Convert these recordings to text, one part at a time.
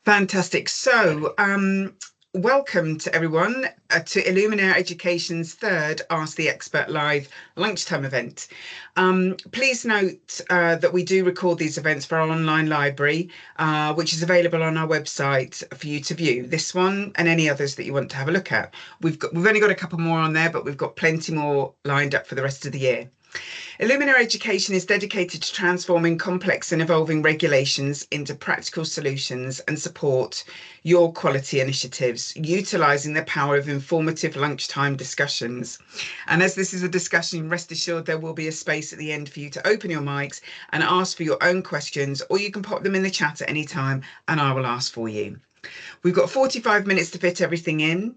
Fantastic. So, welcome to everyone to Illuminare Education's third Ask the Expert Live lunchtime event. Please note that we do record these events for our online library, which is available on our website for you to view. This one and any others that you want to have a look at. We've only got a couple more on there, but we've got plenty more lined up for the rest of the year. Illuminare Education is dedicated to transforming complex and evolving regulations into practical solutions and support your quality initiatives, utilising the power of informative lunchtime discussions. And as this is a discussion, rest assured there will be a space at the end for you to open your mics and ask for your own questions, or you can pop them in the chat at any time and I will ask for you. We've got 45 minutes to fit everything in.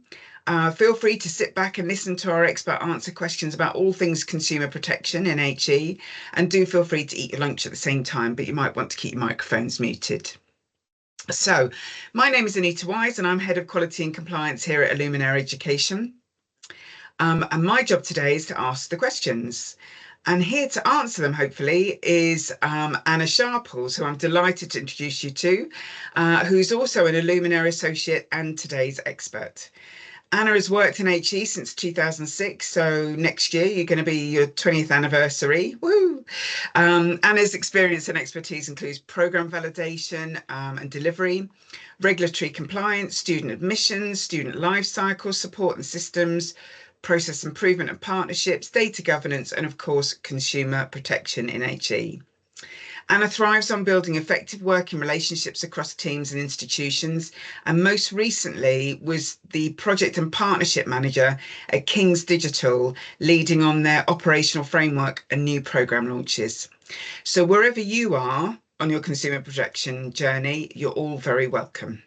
Feel free to sit back and listen to our expert answer questions about all things consumer protection in HE, and do feel free to eat your lunch at the same time, but you might want to keep your microphones muted. So, my name is Anita Wise and I'm Head of Quality and Compliance here at Illuminare Education. And my job today is to ask the questions. And here to answer them, hopefully, is Anna Sharples, who I'm delighted to introduce you to, who's also an Illuminare Associate and today's expert. Anna has worked in HE since 2006, so next year you're going to be your 20th anniversary. Woo! Anna's experience and expertise includes program validation and delivery, regulatory compliance, student admissions, student life cycle support and systems, process improvement and partnerships, data governance, and of course, consumer protection in HE. Anna thrives on building effective working relationships across teams and institutions, and most recently was the project and partnership manager at King's Digital, leading on their operational framework and new program launches. So wherever you are on your consumer protection journey, you're all very welcome.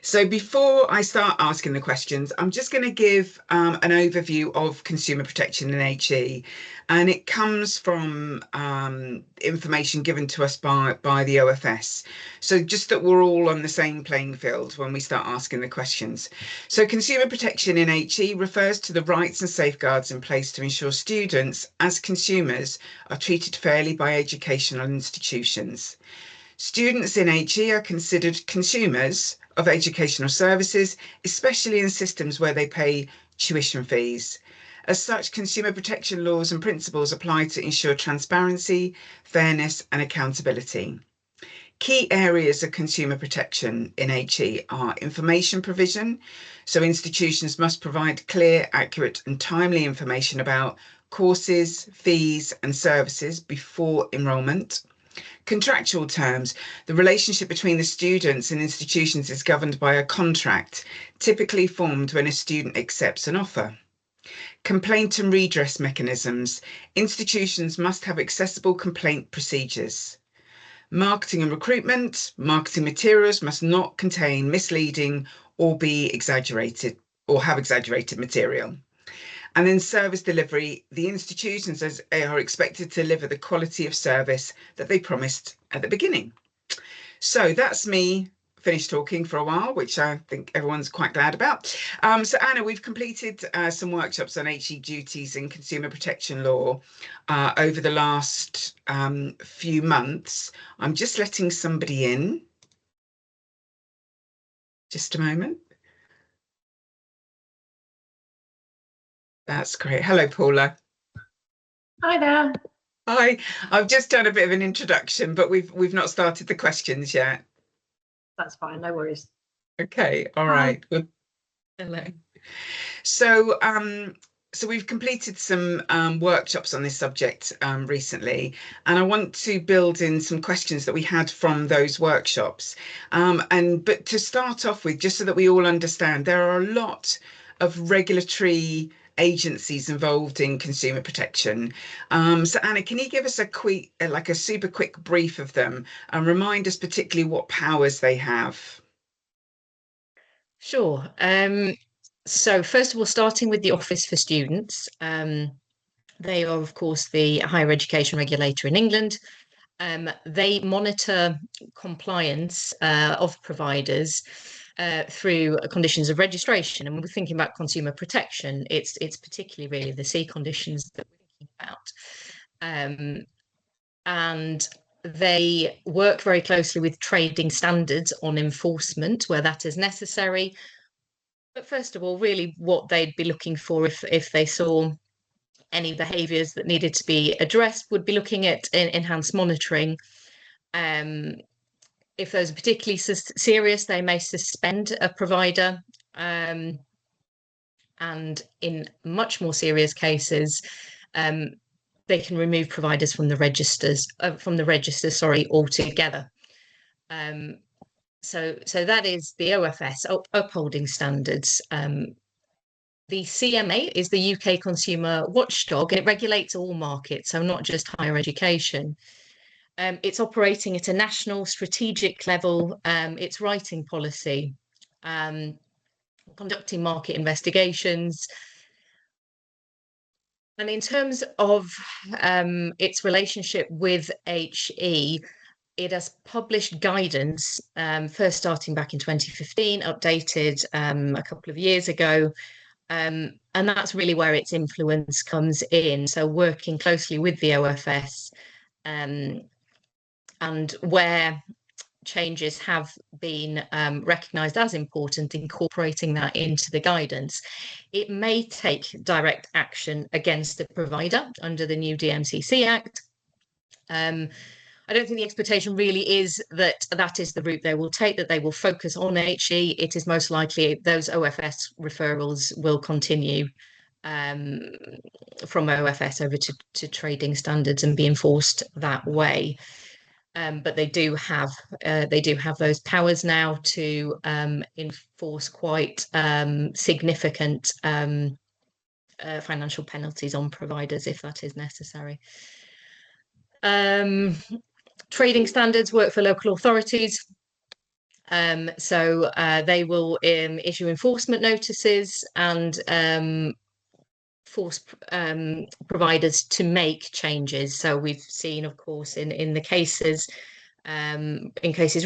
So before I start asking the questions, I'm just going to give an overview of consumer protection in HE, and it comes from information given to us by the OFS. So just that we're all on the same playing field when we start asking the questions. So consumer protection in HE refers to the rights and safeguards in place to ensure students as consumers are treated fairly by educational institutions. Students in HE are considered consumers of educational services, especially in systems where they pay tuition fees. As such, consumer protection laws and principles apply to ensure transparency, fairness, and accountability. Key areas of consumer protection in HE are information provision. So institutions must provide clear, accurate, and timely information about courses, fees, and services before enrolment. Contractual terms. The relationship between the students and institutions is governed by a contract, typically formed when a student accepts an offer. Complaint and redress mechanisms. Institutions must have accessible complaint procedures. Marketing and recruitment. Marketing materials must not contain misleading or be exaggerated or have exaggerated material. And then service delivery, the institutions are expected to deliver the quality of service that they promised at the beginning. So that's me finished talking for a while, which I think everyone's quite glad about. So Anna, we've completed some workshops on HE duties and consumer protection law over the last few months. I'm just letting somebody in. Just a moment. That's great. Hello, Paula. Hi there. Hi. I've just done a bit of an introduction, but we've not started the questions yet. That's fine, no worries. Okay, all right. Hello. So so we've completed some workshops on this subject recently, and I want to build in some questions that we had from those workshops. But to start off with, just so that we all understand, there are a lot of regulatory agencies involved in consumer protection. So Anna, can you give us a super quick brief of them and remind us particularly what powers they have? Sure. So first of all, starting with the Office for Students, they are, of course, the higher education regulator in England. They monitor compliance of providers through conditions of registration. And when we're thinking about consumer protection, it's particularly really the C conditions that we're thinking about. And They work very closely with trading standards on enforcement where that is necessary. But first of all, really what they'd be looking for if they saw any behaviours that needed to be addressed would be looking at enhanced monitoring. If those are particularly serious, they may suspend a provider. And in much more serious cases, they can remove providers from the register, altogether. So that is the OFS, upholding standards. The CMA is the UK consumer watchdog, and it regulates all markets, so not just higher education. It's operating at a national strategic level. It's writing policy, conducting market investigations. And in terms of its relationship with HE, it has published guidance, first starting back in 2015, updated a couple of years ago. And that's really where its influence comes in. So working closely with the OFS, and where changes have been recognised as important, incorporating that into the guidance. It may take direct action against the provider under the new DMCC Act. I don't think the expectation really is that that is the route they will take, that they will focus on HE. It is most likely those OFS referrals will continue from OFS over to trading standards and be enforced that way. But they do have those powers now to enforce quite significant financial penalties on providers if that is necessary. Trading standards work for local authorities. So they will issue enforcement notices and force providers to make changes. So we've seen, of course, in cases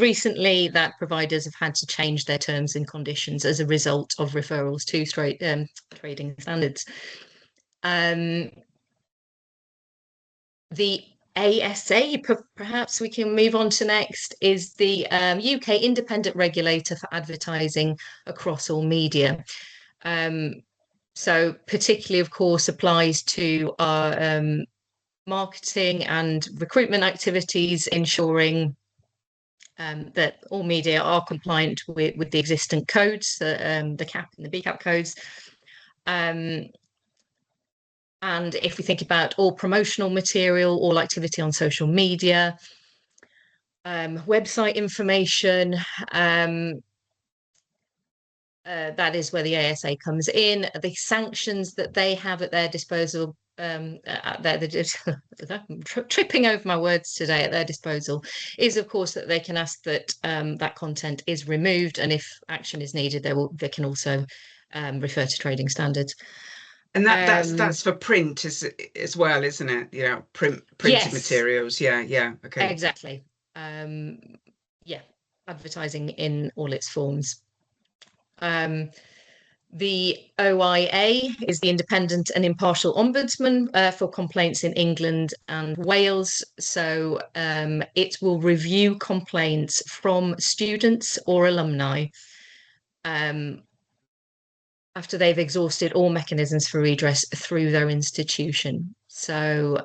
recently that providers have had to change their terms and conditions as a result of referrals to trading standards. The ASA, perhaps we can move on to next, is the UK independent regulator for advertising across all media. So particularly, of course, applies to our marketing and recruitment activities, ensuring that all media are compliant with the existing codes, the CAP and the BCAP codes. And if we think about all promotional material, all activity on social media, website information, that is where the ASA comes in. The sanctions that they have at their disposal, tripping over my words today, at their disposal, is of course that they can ask that that content is removed, and if action is needed, they can also refer to trading standards. And that's for print as well, isn't it? Yeah, printed yes. materials. Yeah, okay. Exactly. Yeah, advertising in all its forms. The OIA is the Independent and Impartial Ombudsman for complaints in England and Wales. So it will review complaints from students or alumni after they've exhausted all mechanisms for redress through their institution. So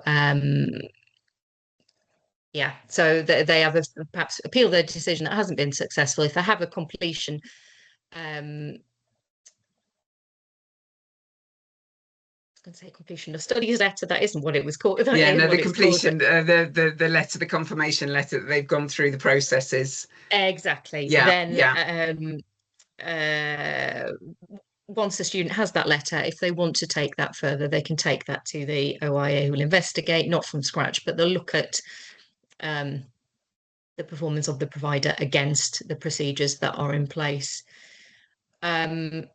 yeah, so they have perhaps appealed their decision that hasn't been successful. If they have a completion, I was going to say completion of studies letter. That isn't what it was called. Yeah, no, the completion, the letter, the confirmation letter that they've gone through the processes. Exactly. Yeah, then once the student has that letter, if they want to take that further, they can take that to the OIA, who will investigate, not from scratch, but they'll look at the performance of the provider against the procedures that are in place. It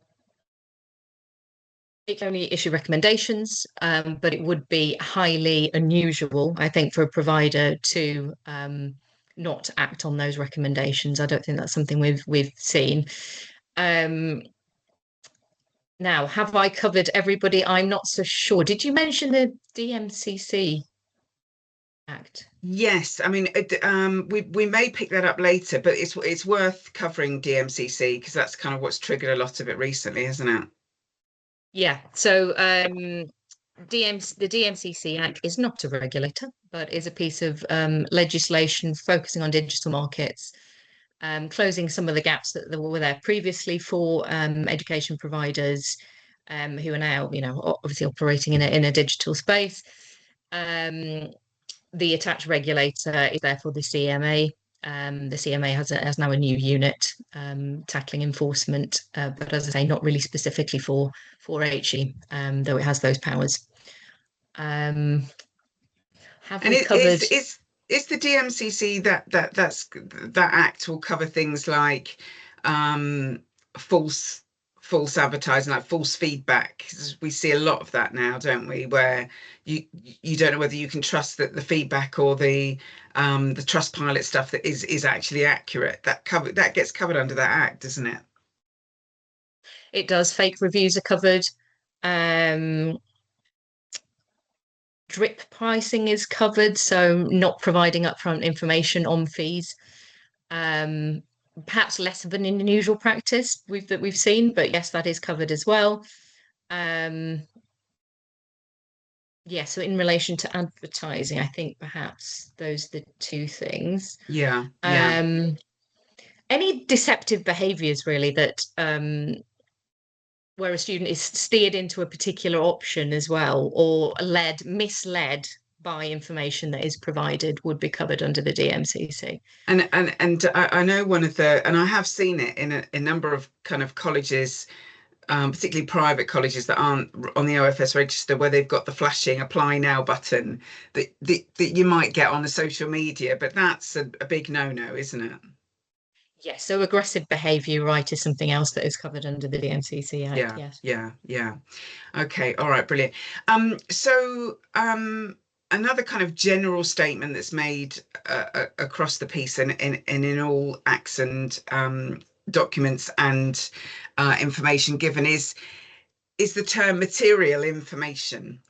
can only issue recommendations, but it would be highly unusual, I think, for a provider to not act on those recommendations. I don't think that's something we've seen. Now, have I covered everybody? I'm not so sure. Did you mention the DMCC? Act? Yes, I mean, we may pick that up later, but it's worth covering DMCC because that's kind of what's triggered a lot of it recently, isn't it? Yeah. So the DMCC Act is not a regulator, but is a piece of legislation focusing on digital markets, closing some of the gaps that were there previously for education providers who are now, obviously operating in a digital space. The attached regulator is therefore the CMA. The CMA has now a new unit tackling enforcement, but as I say, not really specifically for HE, though it has those powers. Have And we it covered? is the DMCC that act will cover things like false advertising, like false feedback. 'Cause we see a lot of that now, don't we? Where you don't know whether you can trust that the feedback or the Trustpilot stuff that is actually accurate. That gets covered under that act, doesn't it? It does. Fake reviews are covered. Drip pricing is covered, so not providing upfront information on fees. Perhaps less of an unusual practice we've seen, but yes, that is covered as well. Yeah, so in relation to advertising, I think perhaps those are the two things. Yeah. Any deceptive behaviours really that where a student is steered into a particular option as well, or misled by information that is provided, would be covered under the DMCC. And I know and I have seen it in a number of kind of colleges, particularly private colleges that aren't on the OFS register, where they've got the flashing apply now button that you might get on the social media, but that's a big no-no, isn't it? Yes, so aggressive behaviour, right, is something else that is covered under the DMCC Act. Yeah. Okay, all right, brilliant. So another kind of general statement that's made across the piece and in all acts and documents and information given is the term material information,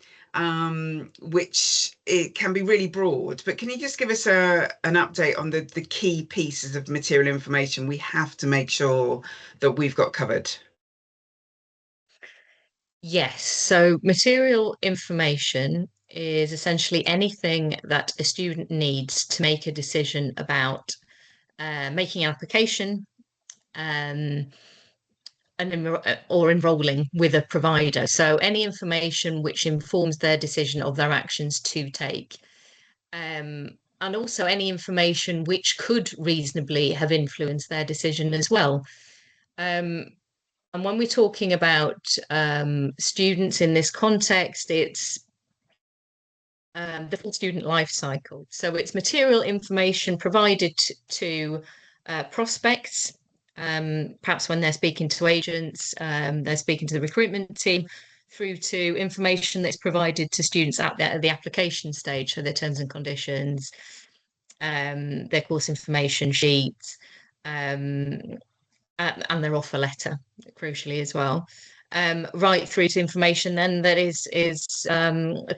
which it can be really broad. But can you just give us an update on the key pieces of material information we have to make sure that we've got covered? Yes, so material information is essentially anything that a student needs to make a decision about making an application or enrolling with a provider. So any information which informs their decision of their actions to take. And also any information which could reasonably have influenced their decision as well. And when we're talking about students in this context, it's the full student life cycle. So it's material information provided to prospects, perhaps when they're speaking to agents, they're speaking to the recruitment team, through to information that's provided to students at the application stage, so their terms and conditions, their course information sheets, and their offer letter, crucially as well, right through to information then that is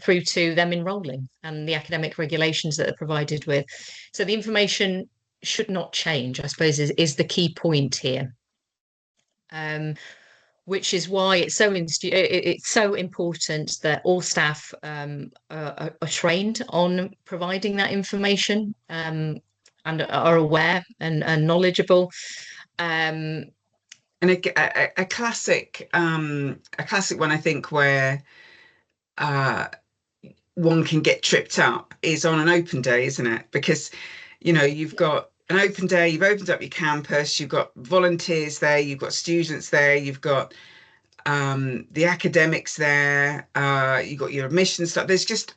through to them enrolling and the academic regulations that are provided with. So the information should not change, I suppose, is the key point here. Which is why it's so important that all staff are trained on providing that information and are aware and knowledgeable. And a classic one, I think, where one can get tripped up is on an open day, isn't it? Because you've got an open day, you've opened up your campus, you've got volunteers there, you've got students there, you've got the academics there, you've got your admissions stuff. There's just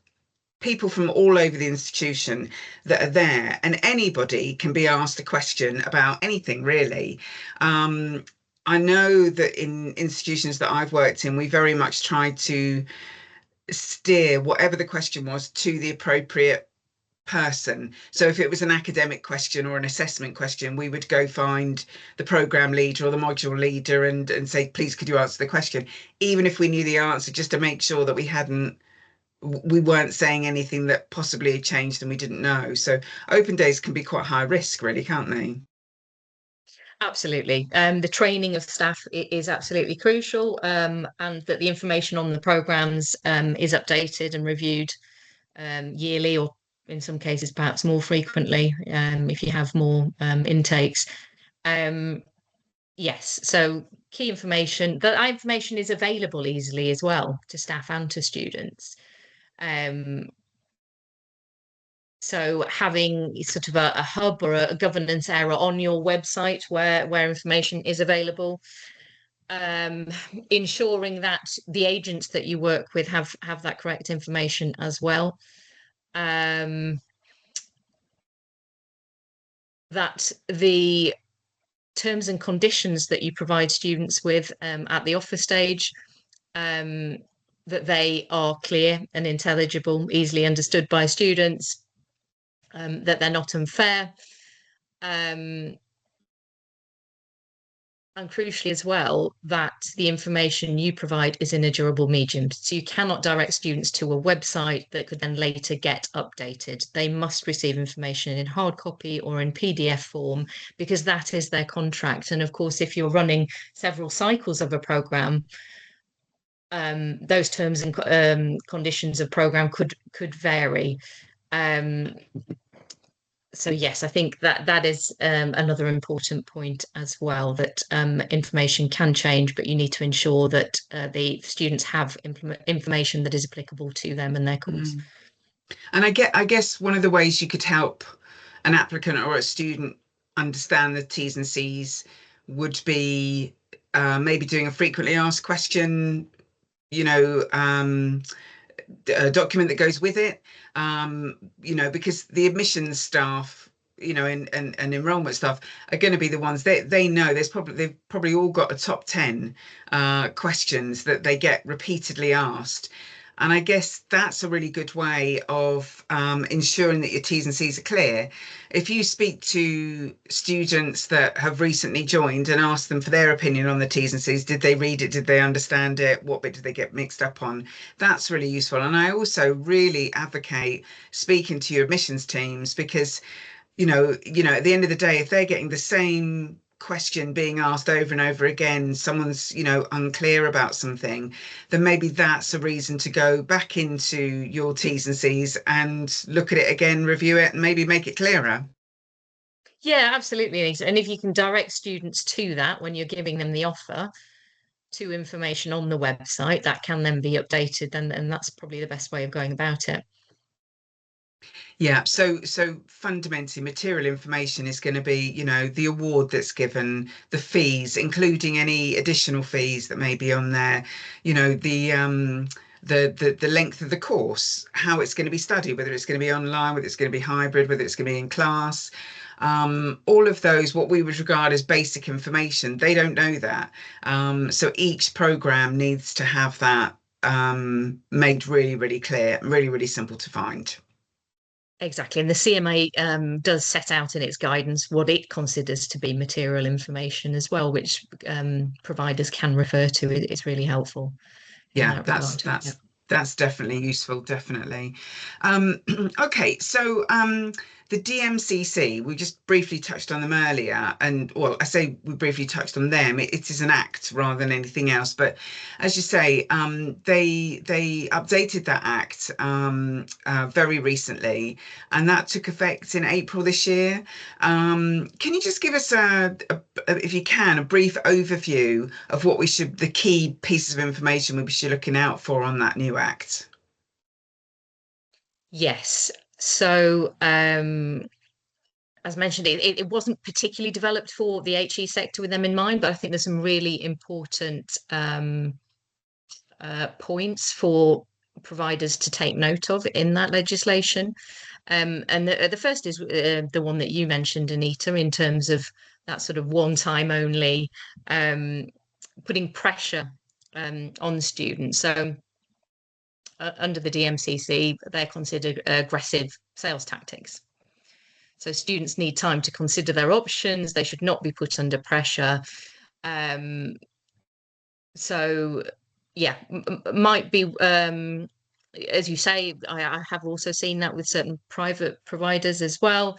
people from all over the institution that are there, and anybody can be asked a question about anything, really. I know that in institutions that I've worked in, we very much tried to steer whatever the question was to the appropriate person. So if it was an academic question or an assessment question, we would go find the program leader or the module leader and say, please, could you answer the question? Even if we knew the answer, just to make sure that we hadn't we weren't saying anything that possibly had changed and we didn't know. So open days can be quite high risk, really, can't they? Absolutely. The training of staff is absolutely crucial, and that the information on the programs is updated and reviewed yearly, or in some cases perhaps more frequently if you have more intakes. Yes, so key information. That information is available easily as well to staff and to students. So having sort of a hub or a governance area on your website where information is available, ensuring that the agents that you work with have that correct information as well. That the terms and conditions that you provide students with at the offer stage, that they are clear and intelligible, easily understood by students, that they're not unfair, and crucially as well, that the information you provide is in a durable medium. So you cannot direct students to a website that could then later get updated. They must receive information in hard copy or in PDF form, because that is their contract. And of course, if you're running several cycles of a programme, those terms and conditions of programme could vary. So yes, I think that is another important point as well, that information can change, but you need to ensure that the students have information that is applicable to them and their course. And I guess one of the ways you could help an applicant or a student understand the T's and C's would be maybe doing a frequently asked question, a document that goes with it, because the admissions staff, and enrollment staff are going to be the ones they know they've probably all got a top 10 questions that they get repeatedly asked. And I guess that's a really good way of ensuring that your T's and C's are clear. If you speak to students that have recently joined and ask them for their opinion on the T's and C's, did they read it? Did they understand it? What bit did they get mixed up on? That's really useful. And I also really advocate speaking to your admissions teams, because, at the end of the day, if they're getting the same question being asked over and over again, someone's unclear about something, then maybe that's a reason to go back into your T's and C's and look at it again, review it, and maybe make it clearer. Yeah, absolutely, Anita. And if you can direct students to that when you're giving them the offer, to information on the website that can then be updated, and that's probably the best way of going about it. Yeah, so fundamentally, material information is going to be, the award that's given, the fees, including any additional fees that may be on there, the length of the course, how it's going to be studied, whether it's going to be online, whether it's going to be hybrid, whether it's going to be in class. All of those, what we would regard as basic information, they don't know that. So each program needs to have that made really, really clear, really, really simple to find. Exactly. And the CMA does set out in its guidance what it considers to be material information as well, which providers can refer to. It's really helpful. Yeah, that's definitely useful, definitely. Okay, so the DMCC, we just briefly touched on them earlier, and well, I say we briefly touched on them. It is an act rather than anything else, but as you say, they updated that act very recently, and that took effect in April this year. Can you just give us if you can, a brief overview of what the key pieces of information we should be looking out for on that new act? Yes. So, as mentioned, it wasn't particularly developed for the HE sector with them in mind, but I think there's some really important points for providers to take note of in that legislation. And the first is the one that you mentioned, Anita, in terms of that sort of one time only, putting pressure on students. So under the DMCC, they're considered aggressive sales tactics. So students need time to consider their options. They should not be put under pressure. So yeah, might be as you say, I have also seen that with certain private providers as well.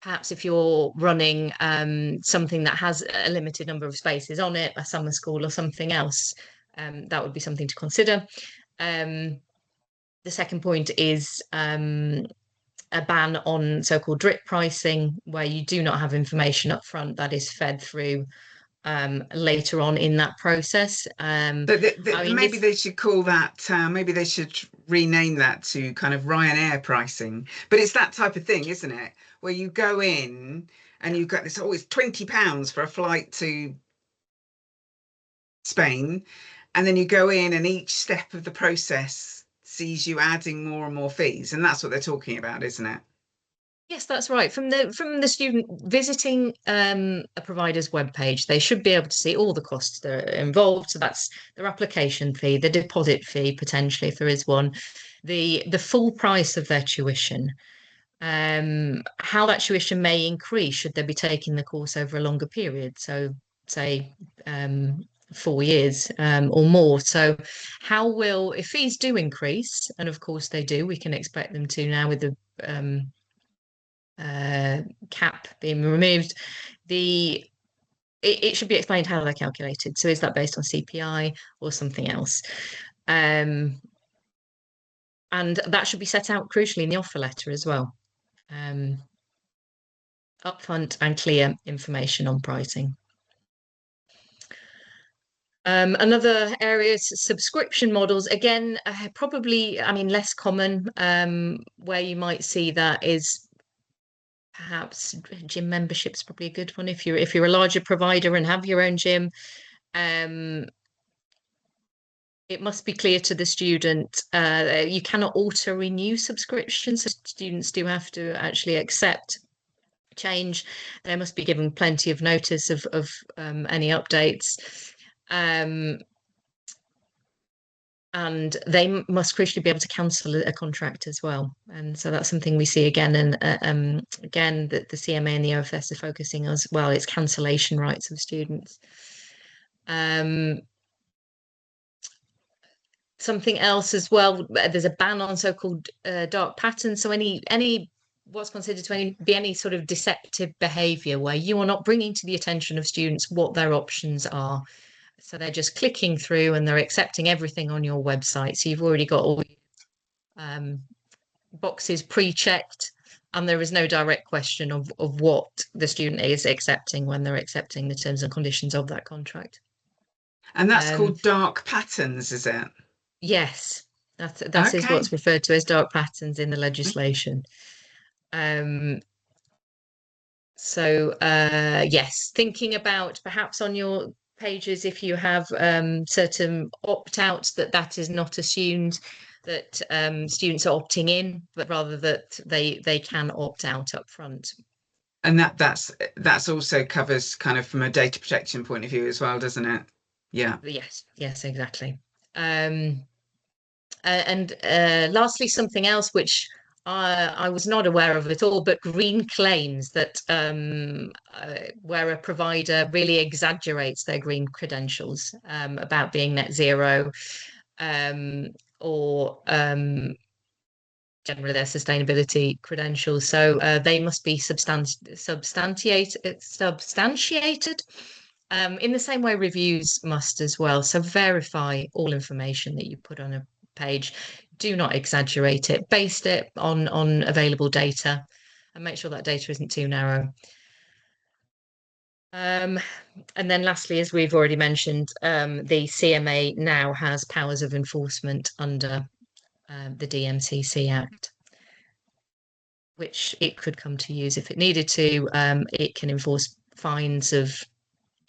Perhaps if you're running something that has a limited number of spaces on it, a summer school or something else, that would be something to consider. The second point is a ban on so-called drip pricing, where you do not have information up front that is fed through later on in that process. I mean, maybe they should call that, maybe they should rename that to kind of Ryanair pricing. But it's that type of thing, isn't it? Where you go in and you've got this, oh, it's £20 for a flight to Spain. And then you go in and each step of the process sees you adding more and more fees. And that's what they're talking about, isn't it? Yes, that's right. From the student visiting a provider's webpage, they should be able to see all the costs that are involved. So that's their application fee, the deposit fee, potentially if there is one, the full price of their tuition, how that tuition may increase should they be taking the course over a longer period. So say 4 years or more. So how will, if fees do increase, and of course they do, we can expect them to now with the cap being removed, it should be explained how they're calculated. So is that based on CPI or something else? And that should be set out crucially in the offer letter as well. Upfront and clear information on pricing. Another area is subscription models. Again, probably, I mean, less common. Where you might see that is perhaps gym membership's probably a good one if you're a larger provider and have your own gym. It must be clear to the student you cannot auto renew subscriptions, so students do have to actually accept change. They must be given plenty of notice of any updates. And they must crucially be able to cancel a contract as well. And so that's something we see again. And again, that the CMA and the OFS are focusing on as well. It's cancellation rights of students. Something else as well, there's a ban on so-called dark patterns. So any what's considered to be any sort of deceptive behavior where you are not bringing to the attention of students what their options are. So they're just clicking through and they're accepting everything on your website. So you've already got all boxes pre-checked, and there is no direct question of what the student is accepting when they're accepting the terms and conditions of that contract. And that's called dark patterns, is it? Yes, that is what's referred to as dark patterns in the legislation. So yes, thinking about perhaps on your pages, if you have certain opt-outs, that is not assumed that students are opting in, but rather that they can opt out up front. And that's also covers kind of from a data protection point of view as well, doesn't it? Yeah. Yes, exactly. And lastly, something else which I was not aware of at all, but green claims, that where a provider really exaggerates their green credentials about being net zero, or generally their sustainability credentials. So they must be substantiated in the same way reviews must as well. So verify all information that you put on a page. Do not exaggerate it. Base it on available data, and make sure that data isn't too narrow. And then lastly, as we've already mentioned, the CMA now has powers of enforcement under the DMCC Act, which it could come to use if it needed to. It can enforce fines of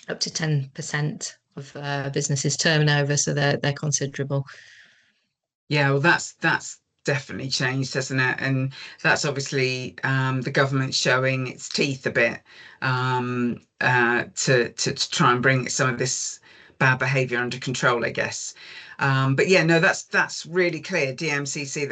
up to 10% of businesses' turnover, so they're considerable. Yeah, well, that's definitely changed, hasn't it? And that's obviously the government showing its teeth a bit to try and bring some of this bad behaviour under control, I guess. But yeah, no, that's really clear. DMCC,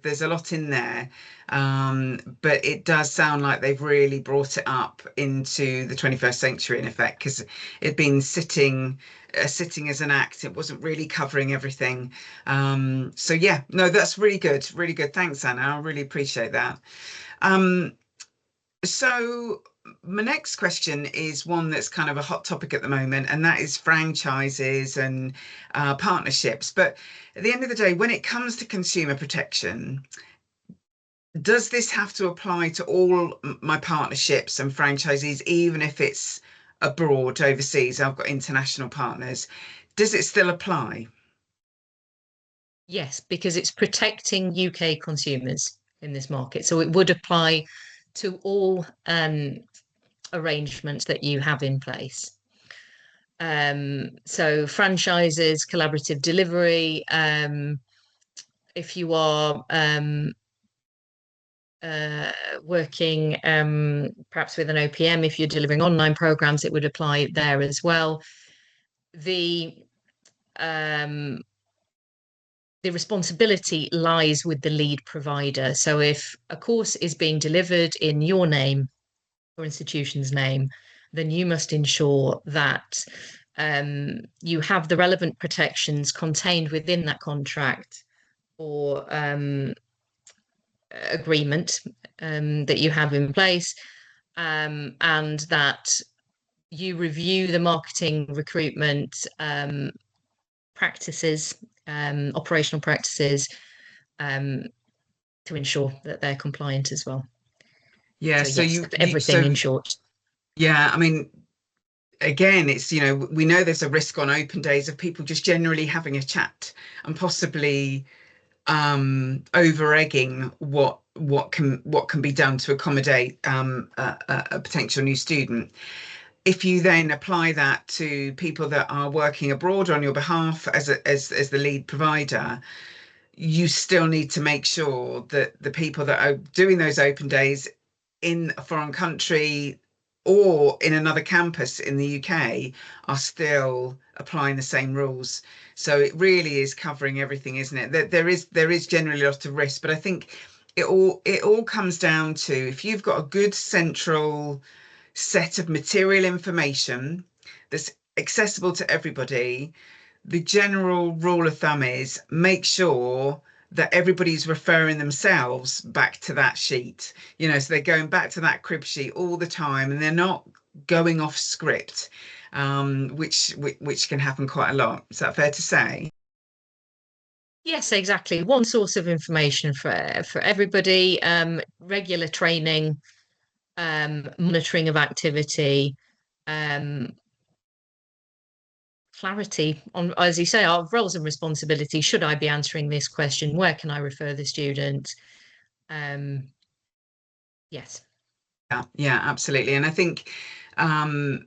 there's a lot in there, but it does sound like they've really brought it up into the 21st century in effect, because it'd been sitting as an act. It wasn't really covering everything. So yeah, no, that's really good, really good. Thanks, Anna. I really appreciate that. So my next question is one that's kind of a hot topic at the moment, and that is franchises and partnerships. But at the end of the day, when it comes to consumer protection, does this have to apply to all my partnerships and franchisees, even if it's abroad, overseas? I've got international partners. Does it still apply? Yes, because it's protecting UK consumers in this market. So it would apply to all arrangements that you have in place. So franchises, collaborative delivery, if you are working perhaps with an OPM, if you're delivering online programs, it would apply there as well. The responsibility lies with the lead provider. So if a course is being delivered in your name or institution's name, then you must ensure that you have the relevant protections contained within that contract or agreement that you have in place, and that you review the marketing recruitment practices, operational practices, to ensure that they're compliant as well. Yeah, So so yes, you everything in short. yeah, I mean, again, it's, we know there's a risk on open days of people just generally having a chat and possibly over egging what can be done to accommodate a potential new student. If you then apply that to people that are working abroad on your behalf as the lead provider, you still need to make sure that the people that are doing those open days in a foreign country or in another campus in the UK are still applying the same rules. So it really is covering everything, isn't it? There is generally a lot of risk, but I think it all comes down to, if you've got a good central set of material information that's accessible to everybody, the general rule of thumb is make sure that everybody's referring themselves back to that sheet, so they're going back to that crib sheet all the time and they're not going off script, which can happen quite a lot. Is that fair to say? Yes, exactly. One source of information for everybody, regular training, monitoring of activity, um, clarity on, as you say, our roles and responsibilities. Should I be answering this question? Where can I refer the student? Yes. Yeah, absolutely. And I think, again,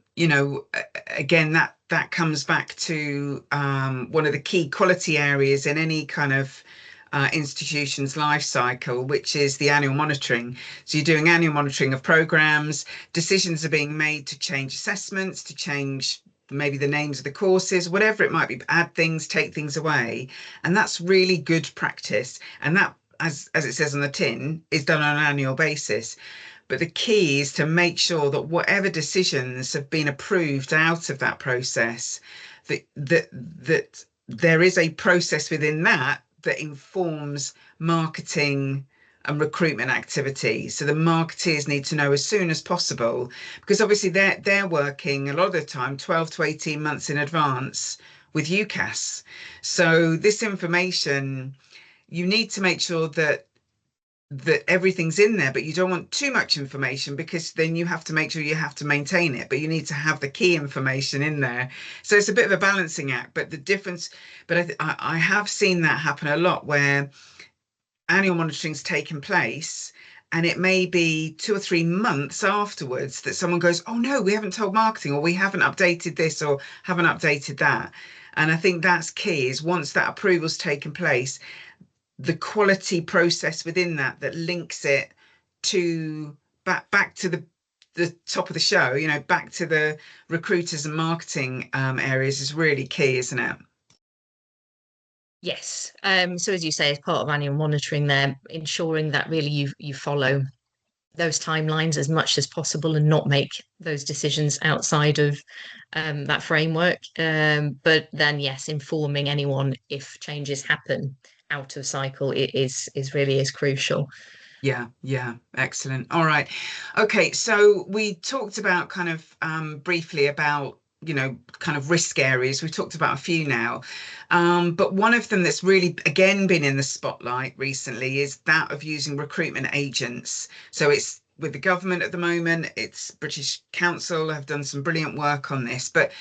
that comes back to one of the key quality areas in any kind of institution's life cycle, which is the annual monitoring. So you're doing annual monitoring of programs, decisions are being made to change assessments, to change maybe the names of the courses, whatever it might be, add things, take things away. And that's really good practice. And that, as it says on the tin, is done on an annual basis. But the key is to make sure that whatever decisions have been approved out of that process, that there is a process within that informs marketing and recruitment activities. So the marketeers need to know as soon as possible, because obviously they're working a lot of the time 12 to 18 months in advance with UCAS. So this information, you need to make sure that everything's in there, but you don't want too much information, because then you have to make sure you have to maintain it, but you need to have the key information in there. So it's a bit of a balancing act. But the difference, but I have seen that happen a lot, where annual monitoring's taken place and it may be 2 or 3 months afterwards that someone goes, oh no, we haven't told marketing, or we haven't updated this or haven't updated that. And I think that's key, is once that approval's taken place, the quality process within that links it to back to the top of the show, back to the recruiters and marketing areas, is really key, isn't it? Yes. So as you say, as part of annual monitoring, they're ensuring that really you follow those timelines as much as possible and not make those decisions outside of that framework. But then, yes, informing anyone if changes happen out of cycle is really is crucial. Yeah, excellent. All right. Okay, so we talked about kind of briefly about, kind of risk areas. We've talked about a few now. But one of them that's really, again, been in the spotlight recently is that of using recruitment agents. So it's with the government at the moment, it's British Council have done some brilliant work on this, but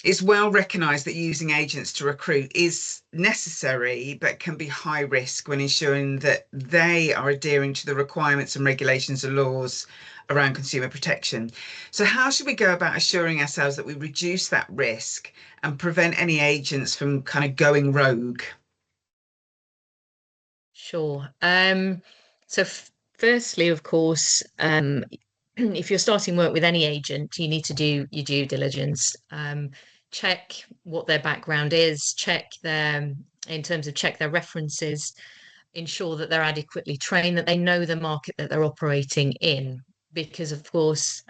it's well recognised that using agents to recruit is necessary, but can be high risk when ensuring that they are adhering to the requirements and regulations and laws around consumer protection. So how should we go about assuring ourselves that we reduce that risk and prevent any agents from kind of going rogue? Sure. So firstly, of course, if you're starting work with any agent, you need to do your due diligence. Check what their background is, in terms of check their references, ensure that they're adequately trained, that they know the market that they're operating in. Because, of course,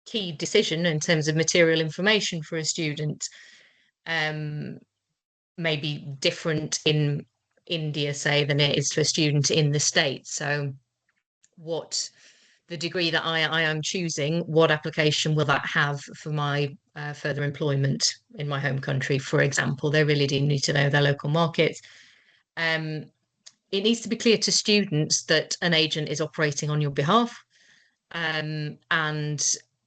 key decision in terms of material information for a student may be different in India, say, than it is to a student in the States. So what the degree that I am choosing, what application will that have for my further employment in my home country, for example? They really do need to know their local markets. It needs to be clear to students that an agent is operating on your behalf, and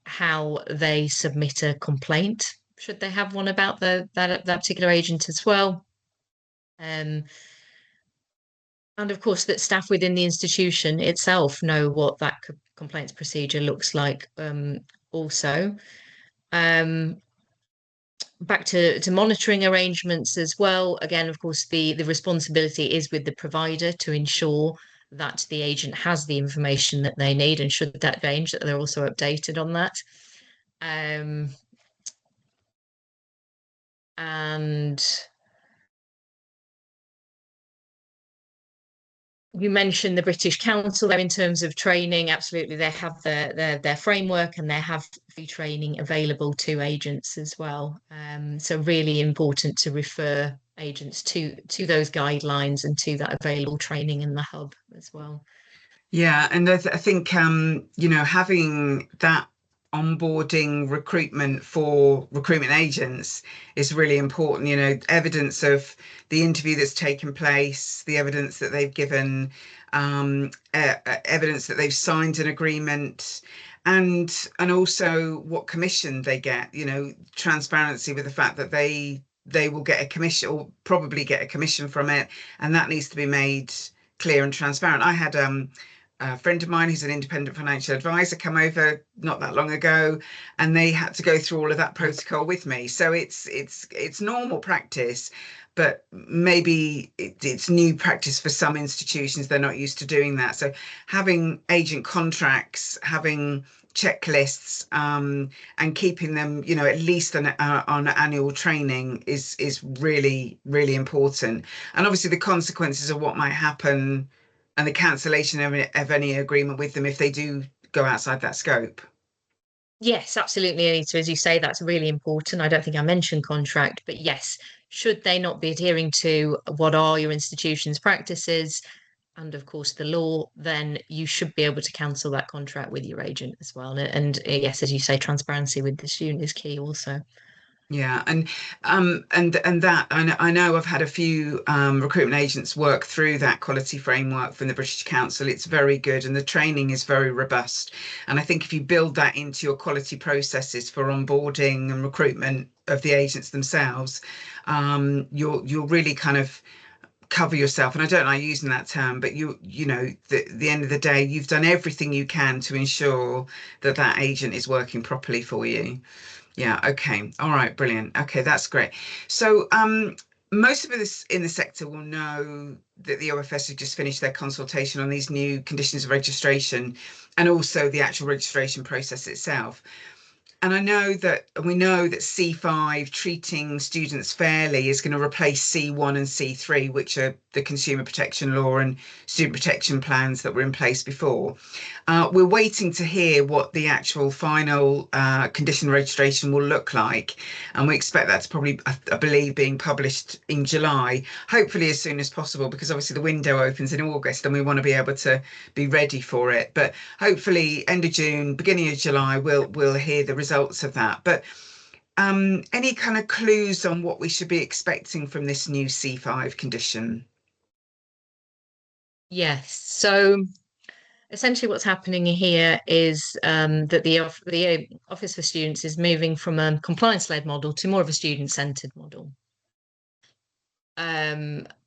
how they submit a complaint, should they have one about that particular agent as well. And of course, that staff within the institution itself know what that complaints procedure looks like. Also, back to monitoring arrangements as well. Again, of course, the responsibility is with the provider to ensure that the agent has the information that they need, and should that change, that they're also updated on that. And you mentioned the British Council there in terms of training. Absolutely, they have their framework, and they have free training available to agents as well. So really important to refer agents to those guidelines and to that available training in the hub as well. Yeah, and I think having that onboarding recruitment for recruitment agents is really important. Evidence of the interview that's taken place, the evidence that they've given, evidence that they've signed an agreement, and also what commission they get. Transparency with the fact that they will get a commission, or probably get a commission from it, and that needs to be made clear and transparent. I had a friend of mine who's an independent financial advisor come over not that long ago, and they had to go through all of that protocol with me. So it's normal practice, but maybe it's new practice for some institutions. They're not used to doing that. So having agent contracts, having checklists, and keeping them, at least on annual training is really, really important. And obviously the consequences of what might happen and the cancellation of any agreement with them if they do go outside that scope. Yes, absolutely, Anita. As you say, that's really important. I don't think I mentioned contract, but yes, should they not be adhering to what are your institution's practices and, of course, the law, then you should be able to cancel that contract with your agent as well. And yes, as you say, transparency with the student is key also. Yeah, and that I know I've had a few recruitment agents work through that quality framework from the British Council. It's very good, and the training is very robust. And I think if you build that into your quality processes for onboarding and recruitment of the agents themselves, you'll really kind of cover yourself. And I don't like using that term, but the end of the day, you've done everything you can to ensure that that agent is working properly for you. Yeah, okay. All right, brilliant. Okay, that's great. So most of us in the sector will know that the OFS have just finished their consultation on these new conditions of registration and also the actual registration process itself. And we know that C5, treating students fairly, is going to replace C1 and C3, which are the consumer protection law and student protection plans that were in place before. We're waiting to hear what the actual final condition registration will look like. And we expect that to probably, I believe, being published in July, hopefully as soon as possible, because obviously the window opens in August and we want to be able to be ready for it. But hopefully end of June, beginning of July, we'll hear the results of that. But any kind of clues on what we should be expecting from this new C5 condition? Yes. So essentially what's happening here is that the Office for Students is moving from a compliance-led model to more of a student-centred model,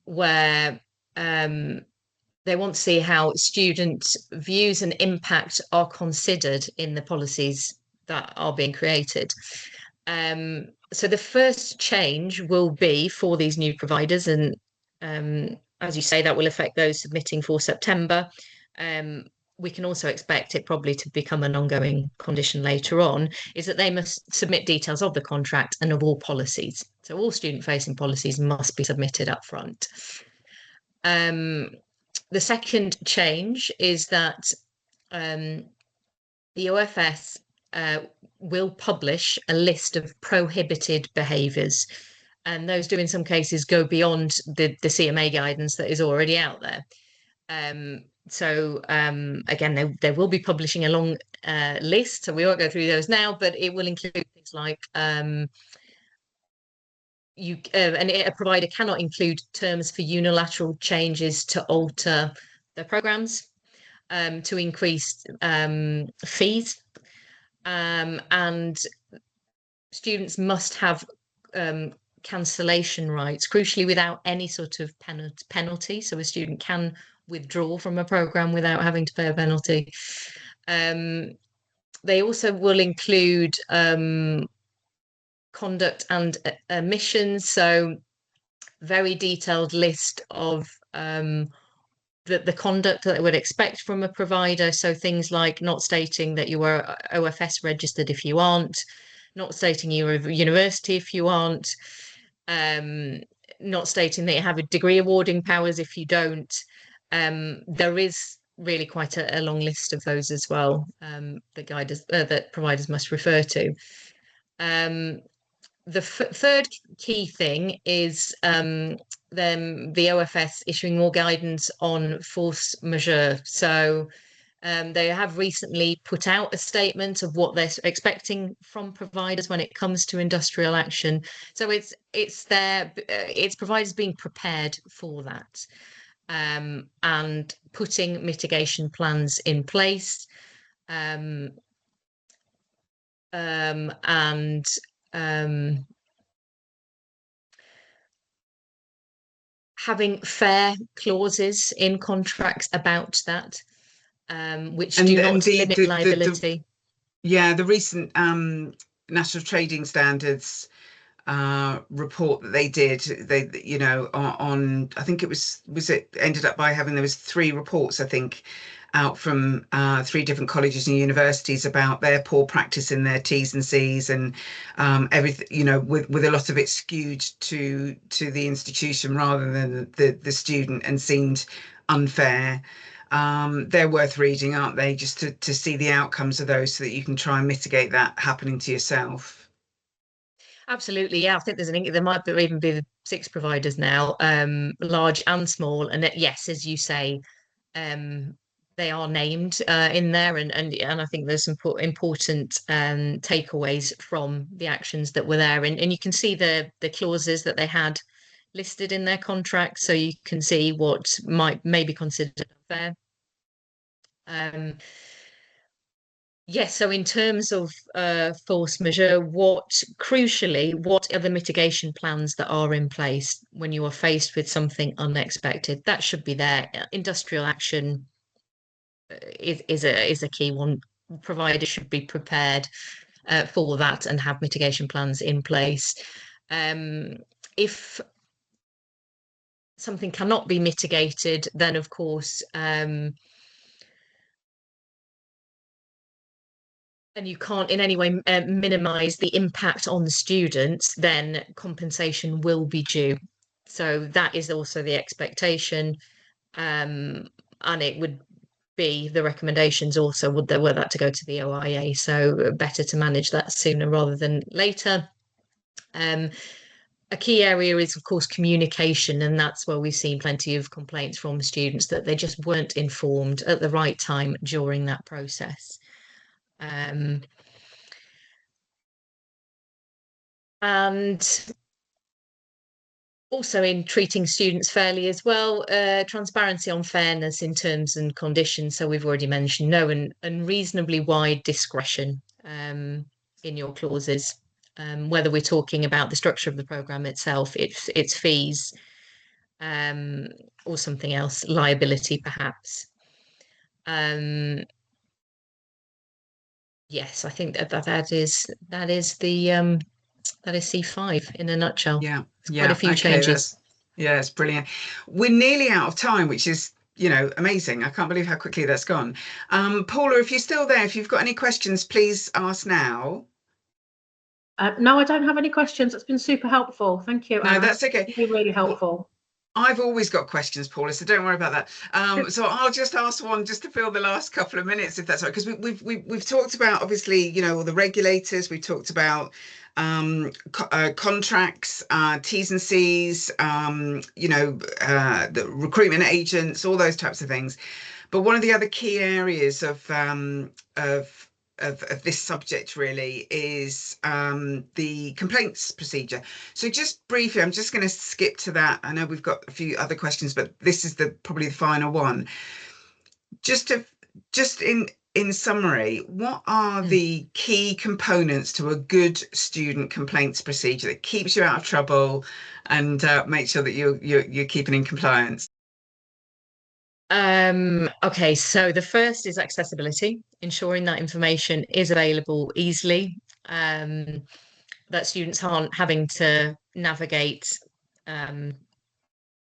where they want to see how student views and impact are considered in the policies that are being created. So the first change will be for these new providers, and as you say, that will affect those submitting for September. We can also expect it probably to become an ongoing condition later on, is that they must submit details of the contract and of all policies. So all student-facing policies must be submitted up front. The second change is that the OFS will publish a list of prohibited behaviours, and those do in some cases go beyond the CMA guidance that is already out there. So again, they will be publishing a long list, so we won't go through those now, but it will include things like a provider cannot include terms for unilateral changes to alter their programs, to increase fees, and students must have cancellation rights, crucially without any sort of penalty. So a student can withdraw from a program without having to pay a penalty. They also will include conduct and omissions, so very detailed list of the conduct that they would expect from a provider. So things like not stating that you were OFS registered if you aren't, not stating you're a university if you aren't, not stating that you have a degree awarding powers if you don't. There is really quite a long list of those as well, that providers must refer to. The third key thing is the OFS issuing more guidance on force majeure. So they have recently put out a statement of what they're expecting from providers when it comes to industrial action. So it's providers being prepared for that, and putting mitigation plans in place, and having fair clauses in contracts about that, which do not limit liability. The recent National Trading Standards report that they did, on I think it was it ended up by having, there was 3 reports I think out from 3 different colleges and universities about their poor practice in their T's and C's, and everything, with a lot of it skewed to the institution rather than the student, and seemed unfair. They're worth reading, aren't they, just to see the outcomes of those, so that you can try and mitigate that happening to yourself. Absolutely, yeah. I think there might even be 6 providers now, large and small, and yes, as you say, they are named in there, and I think there's some important takeaways from the actions that were there, and you can see the clauses that they had listed in their contract, so you can see what may be considered unfair. Yes, so in terms of force majeure, crucially, what are the mitigation plans that are in place when you are faced with something unexpected? That should be there. Industrial action is a key one. Providers should be prepared for that and have mitigation plans in place. If something cannot be mitigated, then of course and you can't in any way minimize the impact on the students, then compensation will be due. So that is also the expectation. And it would be the recommendations also were that to go to the OIA. So better to manage that sooner rather than later. A key area is, of course, communication, and that's where we've seen plenty of complaints from students that they just weren't informed at the right time during that process. And also in treating students fairly as well, transparency on fairness in terms and conditions. So we've already mentioned no and reasonably wide discretion in your clauses, whether we're talking about the structure of the programme itself, its fees, or something else, liability perhaps. Yes, I think that is C5 in a nutshell. Yeah, Quite a few changes. It's brilliant. We're nearly out of time, which is, amazing. I can't believe how quickly that's gone. Paula, if you're still there, if you've got any questions, please ask now. No, I don't have any questions. It's been super helpful. Thank you, Anna. No, that's okay. It's been really helpful. I've always got questions, Paula, so don't worry about that. So I'll just ask one just to fill the last couple of minutes, if that's right, because we've talked about, obviously, all the regulators. We've talked about contracts, T's and C's, the recruitment agents, all those types of things. But one of the other key areas of this subject really is the complaints procedure. So just briefly, I'm just going to skip to that. I know we've got a few other questions, but this is probably the final one. Just in summary, what are the key components to a good student complaints procedure that keeps you out of trouble and makes sure that you're keeping in compliance? Okay, so the first is accessibility, ensuring that information is available easily, that students aren't having to navigate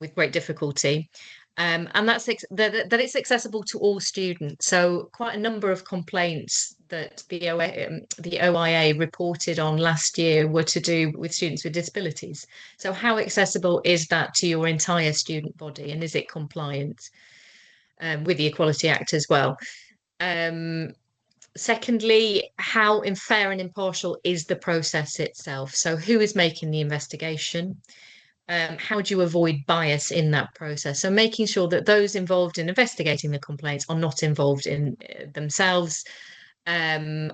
with great difficulty, and that it's accessible to all students. So quite a number of complaints that the OIA reported on last year were to do with students with disabilities. So how accessible is that to your entire student body, and is it compliant with the Equality Act as well? Secondly, how fair and impartial is the process itself? So who is making the investigation? How do you avoid bias in that process? So making sure that those involved in investigating the complaints are not involved in themselves, and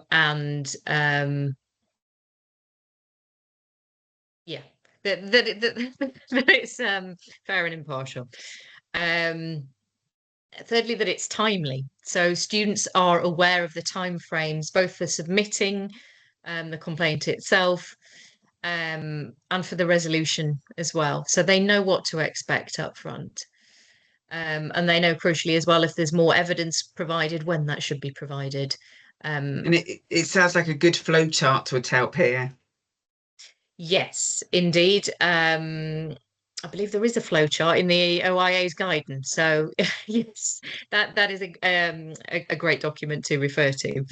yeah, that it's fair and impartial. Thirdly, that it's timely. So students are aware of the timeframes, both for submitting the complaint itself and for the resolution as well. So they know what to expect up front. And they know, crucially as well, if there's more evidence provided, when that should be provided. And it sounds like a good flow chart would help here. Yes, indeed. I believe there is a flowchart in the OIA's guidance. So yes, that is a great document to refer to.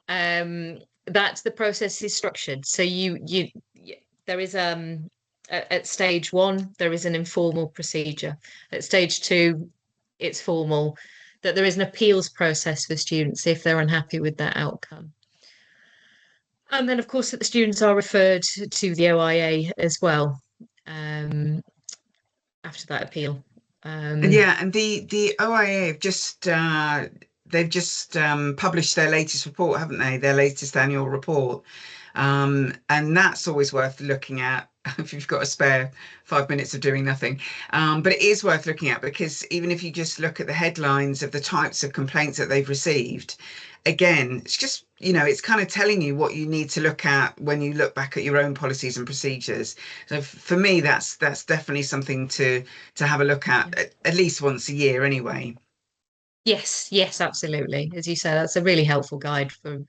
That the process is structured. So there is at stage 1 there is an informal procedure. At stage 2, it's formal. That there is an appeals process for students if they're unhappy with that outcome. And then, of course, that the students are referred to the OIA as well. After that appeal. And the OIA have just they've just published their latest report, haven't they? Their latest annual report. And that's always worth looking at if you've got a spare 5 minutes of doing nothing. But it is worth looking at, because even if you just look at the headlines of the types of complaints that they've received, again, it's just, it's kind of telling you what you need to look at when you look back at your own policies and procedures. So for me, that's definitely something to have a look at least once a year anyway. Yes, absolutely. As you say, that's a really helpful guide for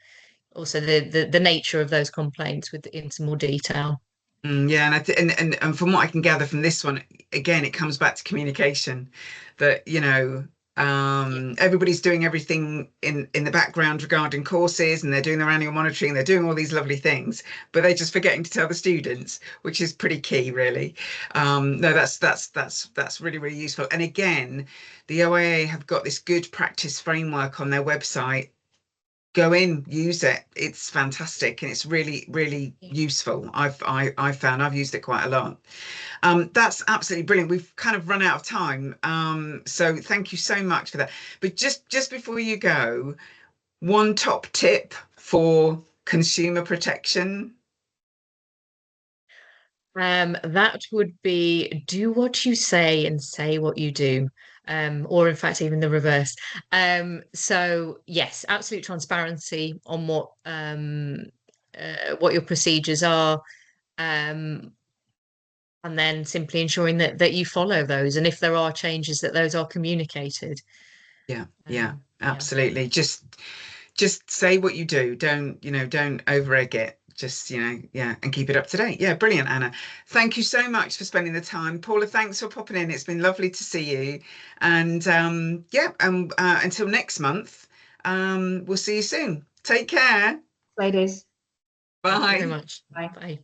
also the nature of those complaints into more detail. Yeah, and from what I can gather from this one, again, it comes back to communication, that Everybody's doing everything in the background regarding courses, and they're doing their annual monitoring, they're doing all these lovely things, but they're just forgetting to tell the students, which is pretty key, really. No, that's really, really useful. And again, the OIA have got this good practice framework on their website. Go in, use it. It's fantastic, and it's really, really useful. I've found I've used it quite a lot. That's absolutely brilliant. We've kind of run out of time, so thank you so much for that. But just before you go, one top tip for consumer protection. That would be do what you say and say what you do. Or in fact, even the reverse. So yes, absolute transparency on what your procedures are, and then simply ensuring that you follow those, and if there are changes, that those are communicated. Yeah, absolutely. Just say what you do. Don't over egg it. Just, and keep it up to date. Yeah, brilliant, Anna. Thank you so much for spending the time. Paula, thanks for popping in. It's been lovely to see you. And until next month, we'll see you soon. Take care. Ladies. Bye. Thank you very much. Bye. Bye.